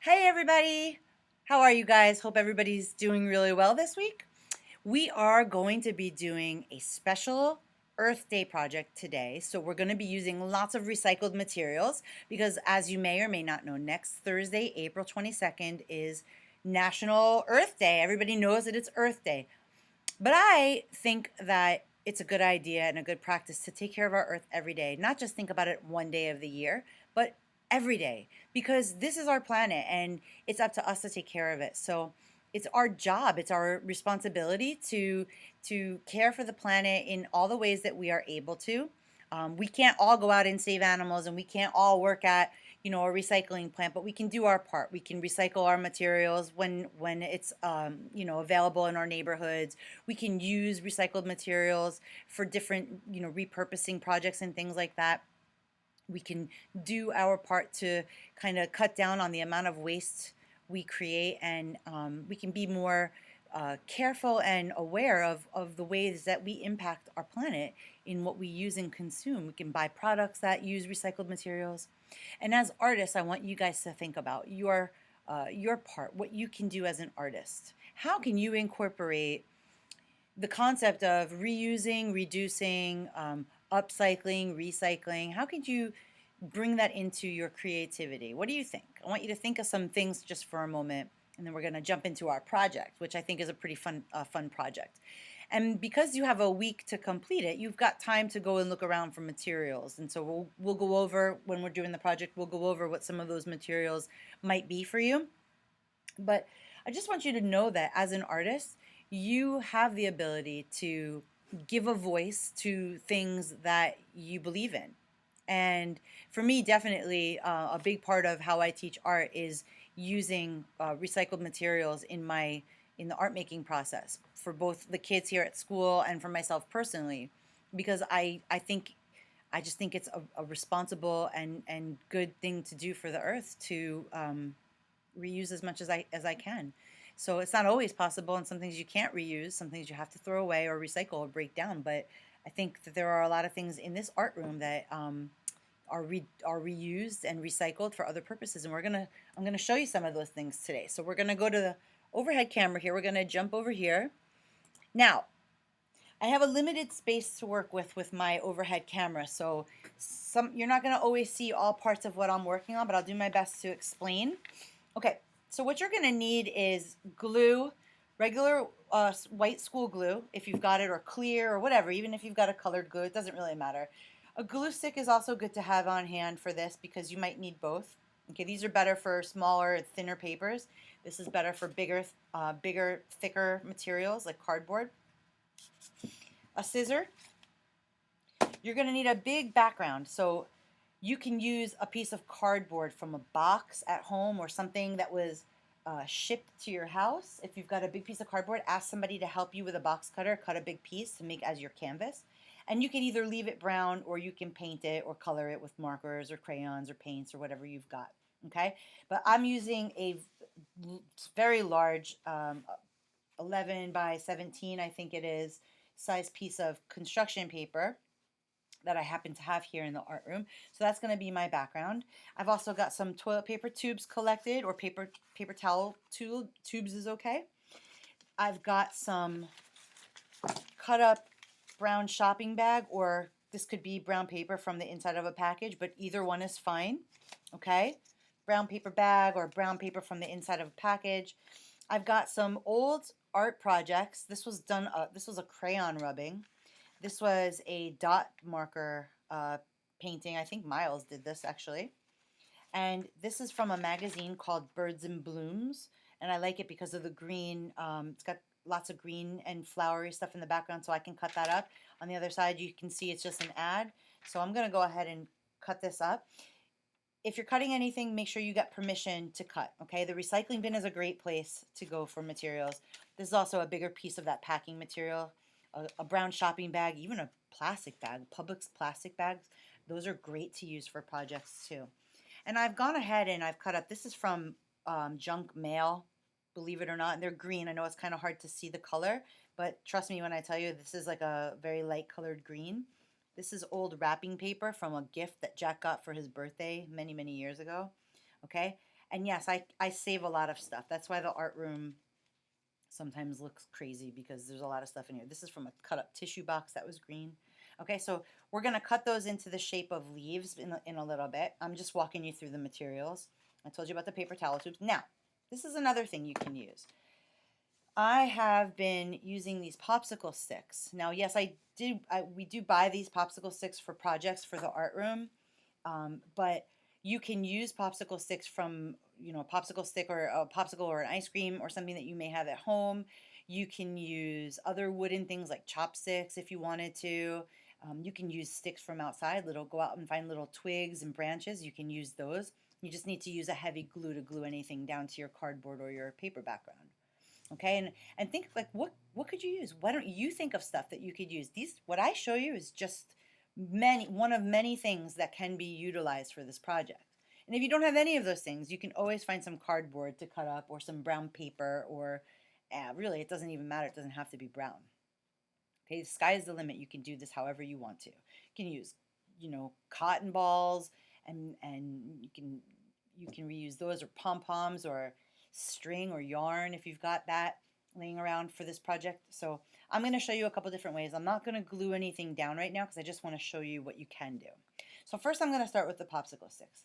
Hey everybody! How are you guys? Hope everybody's doing really well this week. We are going to be doing a special Earth Day project today. So we're going to be using lots of recycled materials because as you may or may not know, next Thursday, April 22nd is National Earth Day. Everybody knows that it's Earth Day. But I think that it's a good idea and a good practice to take care of our earth every day, not just think about it one day of the year, but every day, because this is our planet and it's up to us to take care of it. So it's our job, it's our responsibility to care for the planet in all the ways that we are able to. We can't all go out and save animals, and we can't all work at a recycling plant, but we can do our part. We can recycle our materials when it's available in our neighborhoods. We can use recycled materials for different repurposing projects and things like that. We can do our part to kind of cut down on the amount of waste we create, and we can be more careful and aware of the ways that we impact our planet in what we use and consume. We can buy products that use recycled materials. And as artists, I want you guys to think about your part, what you can do as an artist. How can you incorporate the concept of reusing, reducing, upcycling, recycling? How could you bring that into your creativity? What do you think? I want you to think of some things just for a moment, and then we're going to jump into our project, which I think is a pretty fun project. And because you have a week to complete it, you've got time to go and look around for materials. And so we'll go over, when we're doing the project, we'll go over what some of those materials might be for you. But I just want you to know that as an artist, you have the ability to give a voice to things that you believe in. And for me, definitely a big part of how I teach art is using recycled materials in the art making process for both the kids here at school and for myself personally, because I just think it's a responsible and good thing to do for the earth to reuse as much as I can. So it's not always possible, and some things you can't reuse, some things you have to throw away or recycle or break down. But I think that there are a lot of things in this art room that are reused and recycled for other purposes, and I'm gonna show you some of those things today. So we're gonna go to the overhead camera here. We're gonna jump over here. Now, I have a limited space to work with my overhead camera, so you're not gonna always see all parts of what I'm working on, but I'll do my best to explain. Okay, so what you're gonna need is glue, regular white school glue, if you've got it, or clear, or whatever, even if you've got a colored glue, it doesn't really matter. A glue stick is also good to have on hand for this because you might need both. Okay, these are better for smaller, thinner papers. This is better for bigger, thicker materials like cardboard. A scissor. You're gonna need a big background, so you can use a piece of cardboard from a box at home or something that was shipped to your house. If you've got a big piece of cardboard, ask somebody to help you with a box cutter, cut a big piece to make as your canvas. And you can either leave it brown or you can paint it or color it with markers or crayons or paints or whatever you've got. Okay, but I'm using a very large 11 by 17, I think it is, size piece of construction paper that I happen to have here in the art room. So that's going to be my background. I've also got some toilet paper tubes collected, or paper towel tubes is okay. I've got some cut up brown shopping bag, or this could be brown paper from the inside of a package, but either one is fine. Okay, brown paper bag or brown paper from the inside of a package. I've got some old art projects. This was done. This was a crayon rubbing. This was a dot marker painting. I think Miles did this actually. And this is from a magazine called Birds and Blooms. And I like it because of the green. It's got lots of green and flowery stuff in the background, so I can cut that up. On the other side, you can see it's just an ad. So I'm going to go ahead and cut this up. If you're cutting anything, make sure you get permission to cut, okay? The recycling bin is a great place to go for materials. This is also a bigger piece of that packing material, a brown shopping bag, even a plastic bag, Publix plastic bags. Those are great to use for projects too. And I've gone ahead and I've cut up, this is from Junk Mail, believe it or not, and they're green. I know it's kind of hard to see the color, but trust me when I tell you this is like a very light colored green. This is old wrapping paper from a gift that Jack got for his birthday many, many years ago. Okay? And yes, I save a lot of stuff. That's why the art room sometimes looks crazy because there's a lot of stuff in here. This is from a cut up tissue box that was green. Okay, so we're gonna cut those into the shape of leaves in a little bit. I'm just walking you through the materials. I told you about the paper towel tubes. Now, this is another thing you can use. I have been using these popsicle sticks. Now, yes, we do buy these popsicle sticks for projects for the art room, but you can use popsicle sticks from, a popsicle stick or a popsicle or an ice cream or something that you may have at home. You can use other wooden things like chopsticks if you wanted to. You can use sticks from outside. Go out and find little twigs and branches. You can use those. You just need to use a heavy glue to glue anything down to your cardboard or your paper background. Okay, and think like what could you use? Why don't you think of stuff that you could use? What I show you is just one of many things that can be utilized for this project. And if you don't have any of those things, you can always find some cardboard to cut up or some brown paper or really it doesn't even matter. It doesn't have to be brown. Okay, the sky is the limit. You can do this however you want to. You can use, cotton balls and you can reuse those or pom-poms or string or yarn if you've got that laying around for this project. So I'm going to show you a couple different ways. I'm not going to glue anything down right now because I just want to show you what you can do. So first I'm going to start with the popsicle sticks.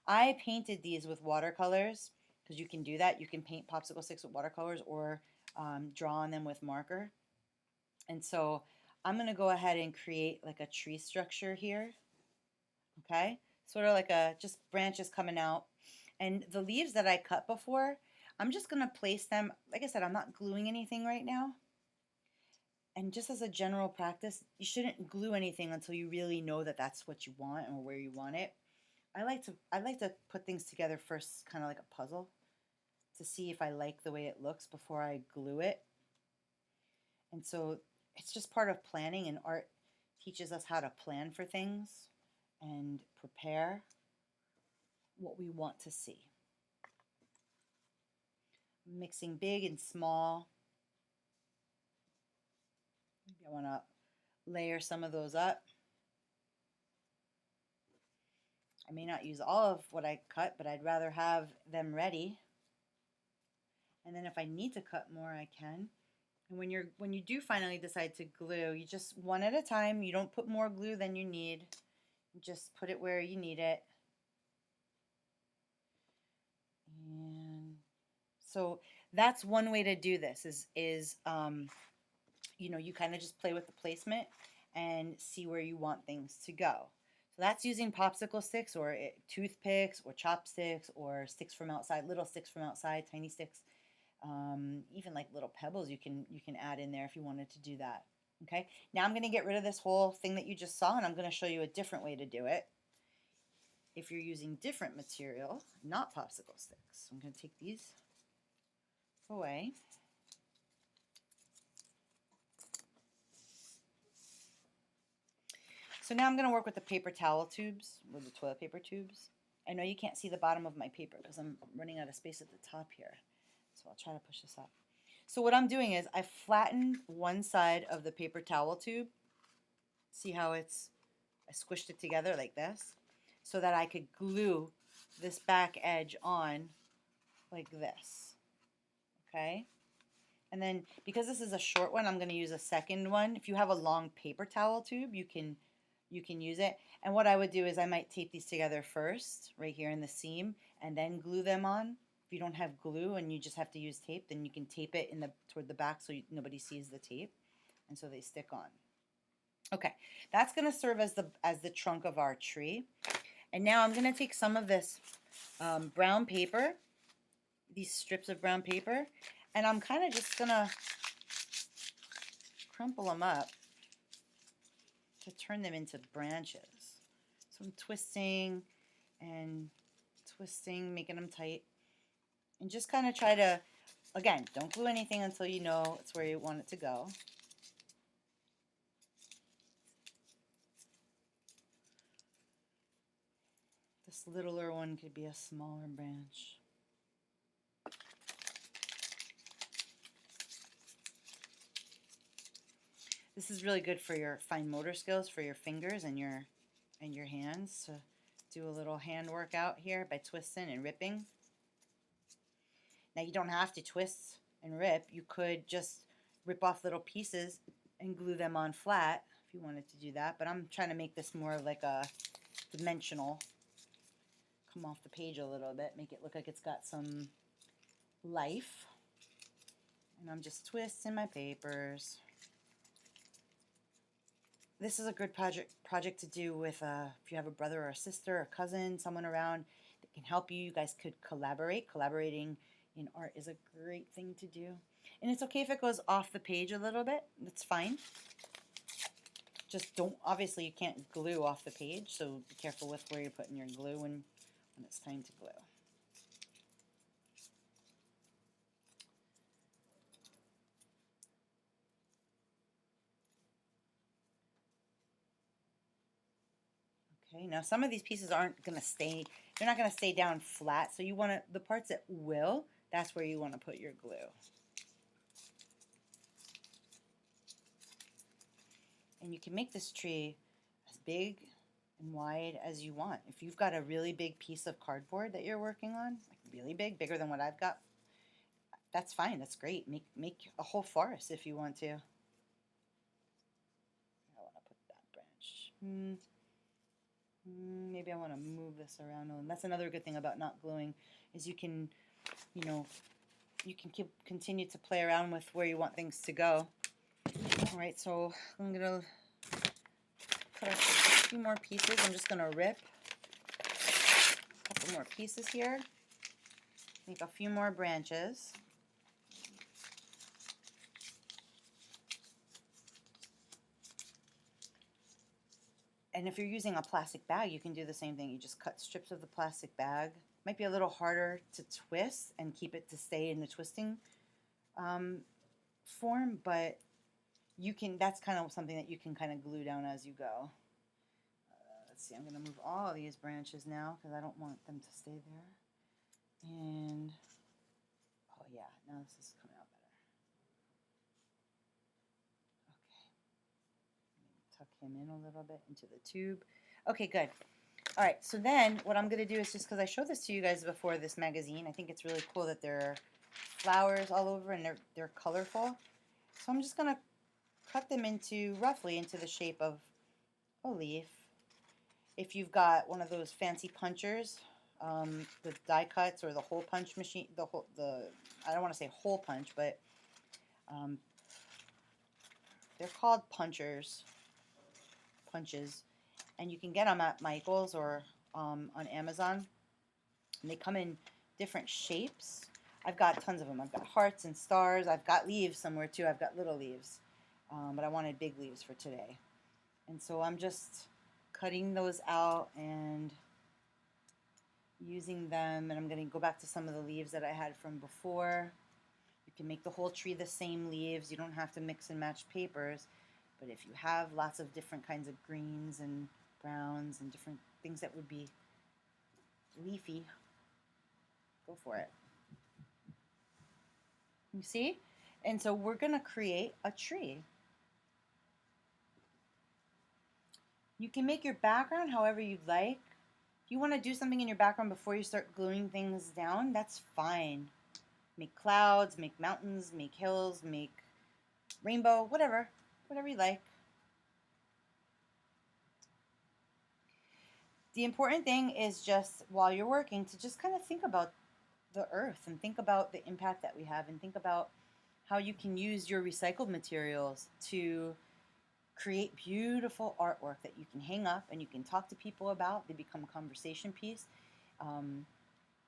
I painted these with watercolors because you can do that. You can paint popsicle sticks with watercolors or draw on them with marker. And so I'm going to go ahead and create like a tree structure here. Okay, sort of like just branches coming out. And the leaves that I cut before, I'm just going to place them. Like I said, I'm not gluing anything right now. And just as a general practice, you shouldn't glue anything until you really know that that's what you want or where you want it. I like to put things together first, kind of like a puzzle, to see if I like the way it looks before I glue it. And so it's just part of planning, and art teaches us how to plan for things and prepare what we want to see. Mixing big and small. Maybe I want to layer some of those up. I may not use all of what I cut, but I'd rather have them ready. And then if I need to cut more, I can. And when you do finally decide to glue, you just one at a time. You don't put more glue than you need. You just put it where you need it. And so that's one way to do this is you kind of just play with the placement and see where you want things to go. So that's using popsicle sticks or toothpicks or chopsticks or sticks from outside, little sticks from outside, tiny sticks. Even like little pebbles you can add in there if you wanted to do that. Okay, now I'm going to get rid of this whole thing that you just saw, and I'm going to show you a different way to do it. If you're using different material, not popsicle sticks, I'm going to take these away. So now I'm going to work with the paper towel tubes, with the toilet paper tubes. I know you can't see the bottom of my paper because I'm running out of space at the top here. So I'll try to push this up. So what I'm doing is I flattened one side of the paper towel tube. See how I squished it together like this so that I could glue this back edge on like this. Okay? And then because this is a short one, I'm going to use a second one. If you have a long paper towel tube, you can use it. And what I would do is I might tape these together first right here in the seam and then glue them on. If you don't have glue and you just have to use tape, then you can tape it toward the back so nobody sees the tape, and so they stick on. Okay, that's going to serve as the trunk of our tree. And now I'm going to take some of this brown paper, these strips of brown paper, and I'm kind of just going to crumple them up to turn them into branches. So I'm twisting and twisting, making them tight. And just kind of try to, again, don't glue anything until you know it's where you want it to go. This littler one could be a smaller branch. This is really good for your fine motor skills, for your fingers and your hands, to do a little hand workout here by twisting and ripping. Now you don't have to twist and rip. You could just rip off little pieces and glue them on flat if you wanted to do that. But I'm trying to make this more like a dimensional. Come off the page a little bit, make it look like it's got some life. And I'm just twisting my papers. This is a good project to do with if you have a brother or a sister, a cousin, someone around that can help you. You guys could collaborate. Collaborating in art is a great thing to do. And it's okay if it goes off the page a little bit. That's fine. Just don't, obviously you can't glue off the page, so be careful with where you're putting your glue when it's time to glue. Okay, now some of these pieces aren't going to stay, they're not going to stay down flat, so you want to, the parts that will, that's where you want to put your glue. And you can make this tree as big and wide as you want. If you've got a really big piece of cardboard that you're working on, like really big, bigger than what I've got, that's fine, that's great. Make a whole forest if you want to. I want to put that branch. Maybe I want to move this around. And that's another good thing about not gluing is you can, you know, you can continue to play around with where you want things to go. All right, so I'm gonna cut off a few more pieces. I'm just gonna rip a couple more pieces here. Make a few more branches. And if you're using a plastic bag, you can do the same thing. You just cut strips of the plastic bag. Might be a little harder to twist and keep it to stay in the twisting form, but you can. That's kind of something that you can kind of glue down as you go. Let's see. I'm going to move all these branches now because I don't want them to stay there. And oh yeah, now this is coming out better. Tuck him in a little bit into the tube. Okay, good. All right, so then what I'm going to do is, just because I showed this to you guys before, this magazine, I think it's really cool that there are flowers all over and they're colorful. So I'm just going to cut them into, roughly into the shape of a leaf. If you've got one of those fancy punchers, the die cuts or the hole punch machine, I don't want to say hole punch, but they're called punches, and you can get them at Michael's or on Amazon. And they come in different shapes. I've got tons of them. I've got hearts and stars. I've got leaves somewhere too. I've got little leaves, but I wanted big leaves for today. And so I'm just cutting those out and using them. And I'm going to go back to some of the leaves that I had from before. You can make the whole tree the same leaves. You don't have to mix and match papers. But if you have lots of different kinds of greens and browns and different things that would be leafy, go for it. You see? And so we're going to create a tree. You can make your background however you'd like. If you want to do something in your background before you start gluing things down, that's fine. Make clouds, make mountains, make hills, make rainbow, whatever you like. The important thing is just while you're working to just kind of think about the earth and think about the impact that we have and think about how you can use your recycled materials to create beautiful artwork that you can hang up and you can talk to people about. They become a conversation piece. You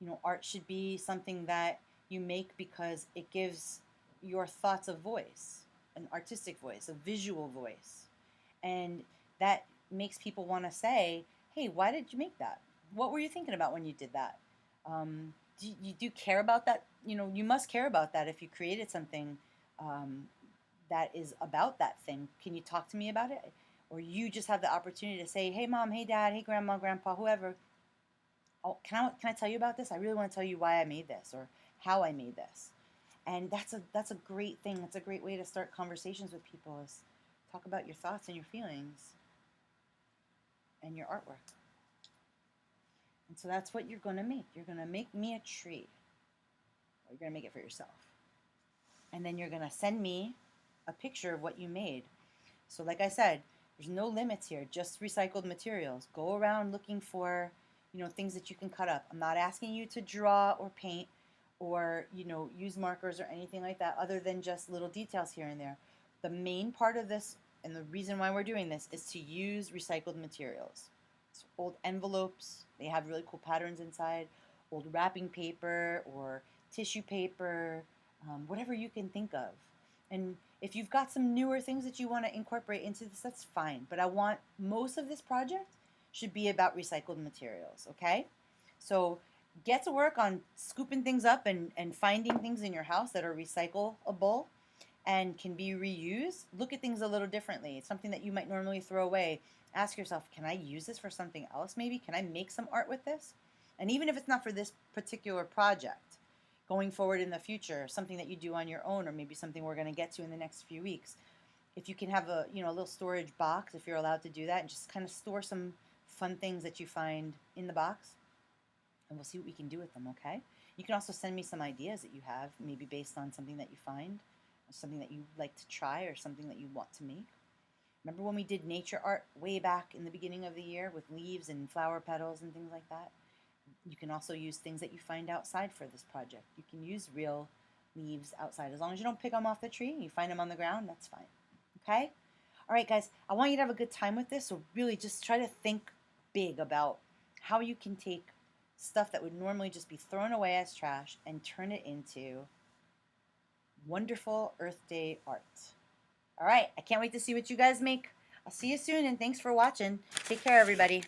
know, art should be something that you make because it gives your thoughts a voice, an artistic voice, a visual voice. And that makes people want to say, hey, why did you make that? What were you thinking about when you did that? Do you care about that? You know, you must care about that if you created something that is about that thing. Can you talk to me about it? Or you just have the opportunity to say, hey, mom, hey, dad, hey, grandma, grandpa, whoever. Oh, can I tell you about this? I really want to tell you why I made this or how I made this. And that's a great thing. That's a great way to start conversations with people, is talk about your thoughts and your feelings and your artwork. And so that's what you're going to make. You're going to make me a tree. Or you're going to make it for yourself. And then you're going to send me a picture of what you made. So like I said, there's no limits here, just recycled materials. Go around looking for, things that you can cut up. I'm not asking you to draw or paint or, use markers or anything like that other than just little details here and there. The main part of this and the reason why we're doing this is to use recycled materials. So old envelopes, they have really cool patterns inside, old wrapping paper or tissue paper, whatever you can think of. And if you've got some newer things that you want to incorporate into this, that's fine. But I want most of this project should be about recycled materials, okay? So get to work on scooping things up and finding things in your house that are recyclable and can be reused. Look at things a little differently. It's something that you might normally throw away. Ask yourself, can I use this for something else maybe? Can I make some art with this? And even if it's not for this particular project, going forward in the future, something that you do on your own, or maybe something we're going to get to in the next few weeks. If you can have a little storage box, if you're allowed to do that, and just kind of store some fun things that you find in the box, and we'll see what we can do with them, okay? You can also send me some ideas that you have, maybe based on something that you find, or something that you like to try, or something that you want to make. Remember when we did nature art way back in the beginning of the year with leaves and flower petals and things like that? You can also use things that you find outside for this project. You can use real leaves outside. As long as you don't pick them off the tree and you find them on the ground, that's fine. Okay? All right, guys, I want you to have a good time with this. So really just try to think big about how you can take stuff that would normally just be thrown away as trash and turn it into wonderful Earth Day art. All right, I can't wait to see what you guys make. I'll see you soon, and thanks for watching. Take care, everybody.